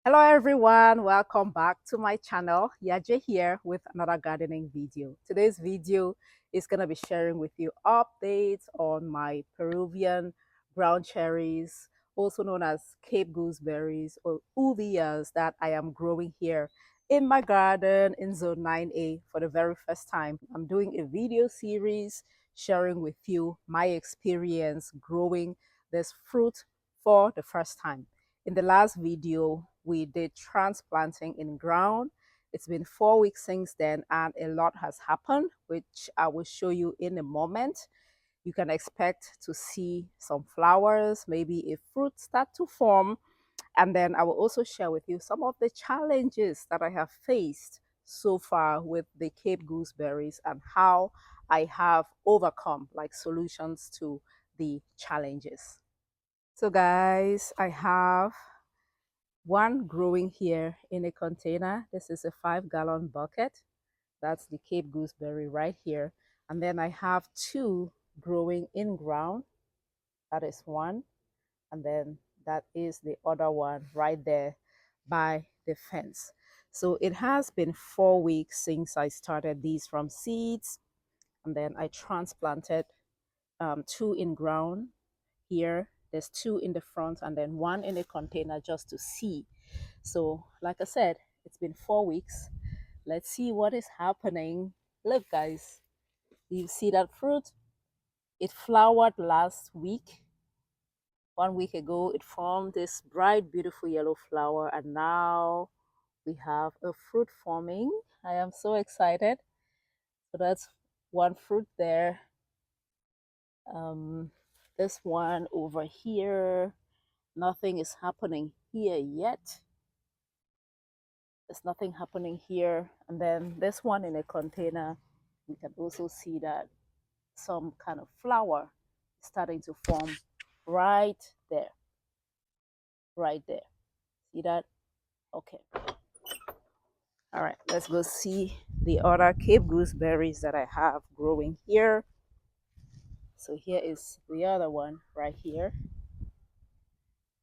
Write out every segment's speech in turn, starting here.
Hello everyone, welcome back to my channel. Yaje here with another gardening video. Today's video is going to be sharing with you updates on my Peruvian ground cherries, also known as Cape gooseberries or Uvillas, that I am growing here in my garden in zone 9A for the very first time. I'm doing a video series sharing with you my experience growing this fruit for the first time. In the last video, we did transplanting in ground. It's been 4 weeks since then, and a lot has happened, which I will show you in a moment. You can expect to see some flowers, maybe a fruit start to form, and then I will also share with you some of the challenges that I have faced so far with the Cape gooseberries and how I have overcome, like, solutions to the challenges. So guys, I have one growing here in a container. This is a 5-gallon bucket. That's the Cape gooseberry right here. And then I have two growing in ground. That is one. And then that is the other one right there by the fence. So it has been 4 weeks since I started these from seeds. And then I transplanted two in ground here. There's two in the front and then one in a container just to see. So like I said, it's been 4 weeks. Let's see what is happening. Look guys, do you see that fruit? It flowered last week. 1 week ago it formed this bright beautiful yellow flower, and now we have a fruit forming. I am so excited. So that's one fruit there. This one over here, nothing is happening here yet. There's nothing happening here. And then this one in a container, we can also see that some kind of flower is starting to form right there. Right there. See that? Okay. All right, let's go see the other Cape gooseberries that I have growing here. So here is the other one right here.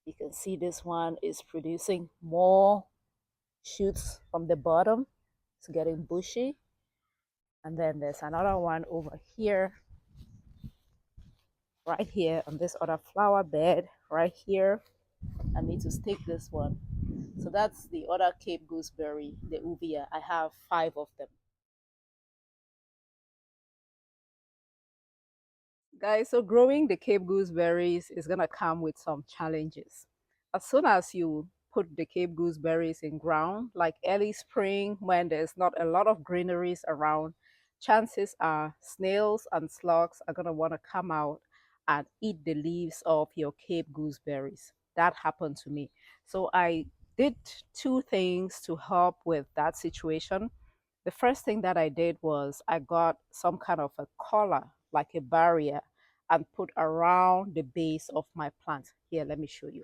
You can see this one is producing more shoots from the bottom. It's getting bushy. And then there's another one over here, right here on this other flower bed right here. I need to stick this one. So that's the other Cape gooseberry, the Uvilla. I have 5 of them. Guys, so growing the Cape gooseberries is gonna come with some challenges. As soon as you put the Cape gooseberries in ground, like early spring when there's not a lot of greeneries around, chances are snails and slugs are gonna wanna come out and eat the leaves of your Cape gooseberries. That happened to me. So I did 2 things to help with that situation. The first thing that I did was I got some kind of a collar, like a barrier, and put around the base of my plant. Here, let me show you.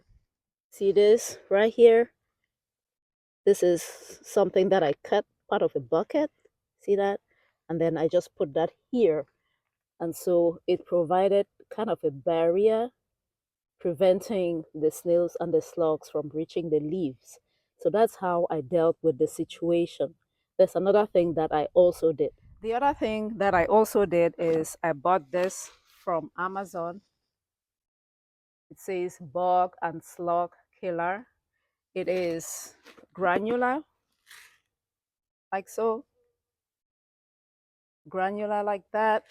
See this right here? This is something that I cut out of a bucket. See that? And then I just put that here. And so it provided kind of a barrier preventing the snails and the slugs from reaching the leaves. So that's how I dealt with the situation. There's another thing that I also did. The other thing that I also did is I bought this from Amazon. It says bug and slug killer. It is granular, like so, granular like that,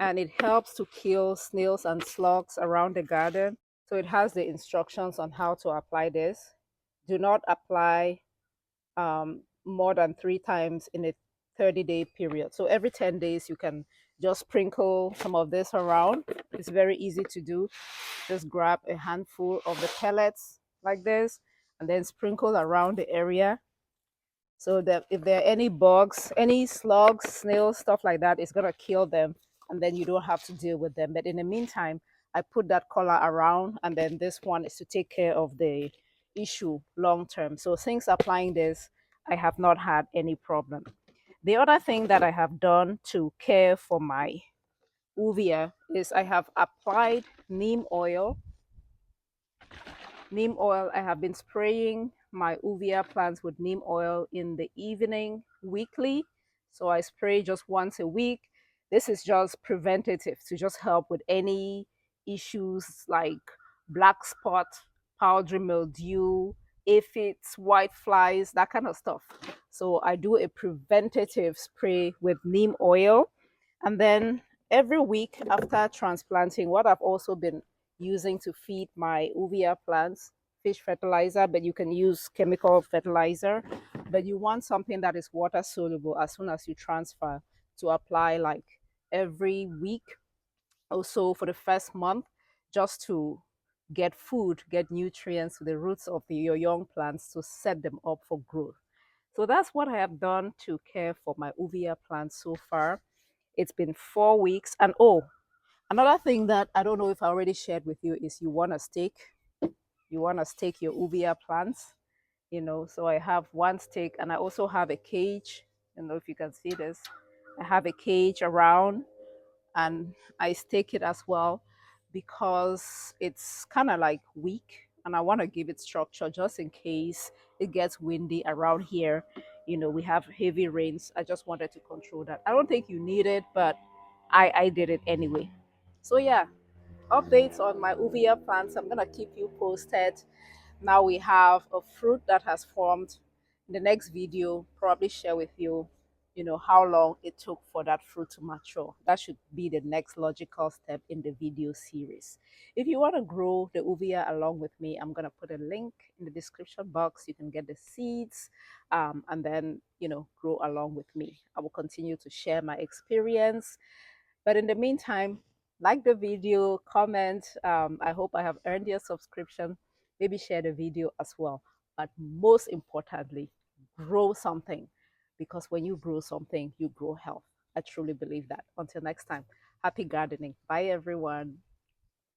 and it helps to kill snails and slugs around the garden. So it has the instructions on how to apply this. Do not apply more than 3 times in a 30-day period. So every 10 days you can just sprinkle some of this around. It's very easy to do. Just grab a handful of the pellets like this and then sprinkle around the area, so that if there are any bugs, any slugs, snails, stuff like that, it's going to kill them, and then you don't have to deal with them. But in the meantime, I put that collar around, and then this one is to take care of the issue long term. So since applying this, I have not had any problem. The other thing that I have done to care for my uvia is I have applied neem oil. Neem oil, I have been spraying my uvia plants with neem oil in the evening weekly. So I spray just once a week. This is just preventative to just help with any issues like black spot, powdery mildew, aphids, white flies, that kind of stuff. So I do a preventative spray with neem oil. And then every week after transplanting, what I've also been using to feed my uvia plants, fish fertilizer, but you can use chemical fertilizer. But you want something that is water soluble as soon as you transfer, to apply like every week or so for the first month, just to get food, get nutrients to the roots of your young plants to set them up for growth. So that's what I have done to care for my uvia plants so far. It's been 4 weeks. And oh, another thing that I don't know if I already shared with you is you want to stake your uvia plants, so I have one stake, and I also have a cage. I don't know if you can see this. I have a cage around, and I stake it as well because it's kind of like weak, and I want to give it structure just in case it gets windy around here. We have heavy rains. I just wanted to control that. I don't think you need it, but I did it anyway. So yeah, updates on my uvia plants. I'm gonna keep you posted. Now we have a fruit that has formed. In the next video, probably share with you, how long it took for that fruit to mature. That should be the next logical step in the video series. If you want to grow the uvia along with me, I'm gonna put a link in the description box. You can get the seeds, and then grow along with me. I will continue to share my experience, but in the meantime, like the video, comment. I hope I have earned your subscription. Maybe share the video as well. But most importantly, grow something, because when you grow something, you grow health. I truly believe that. Until next time, happy gardening. Bye, everyone.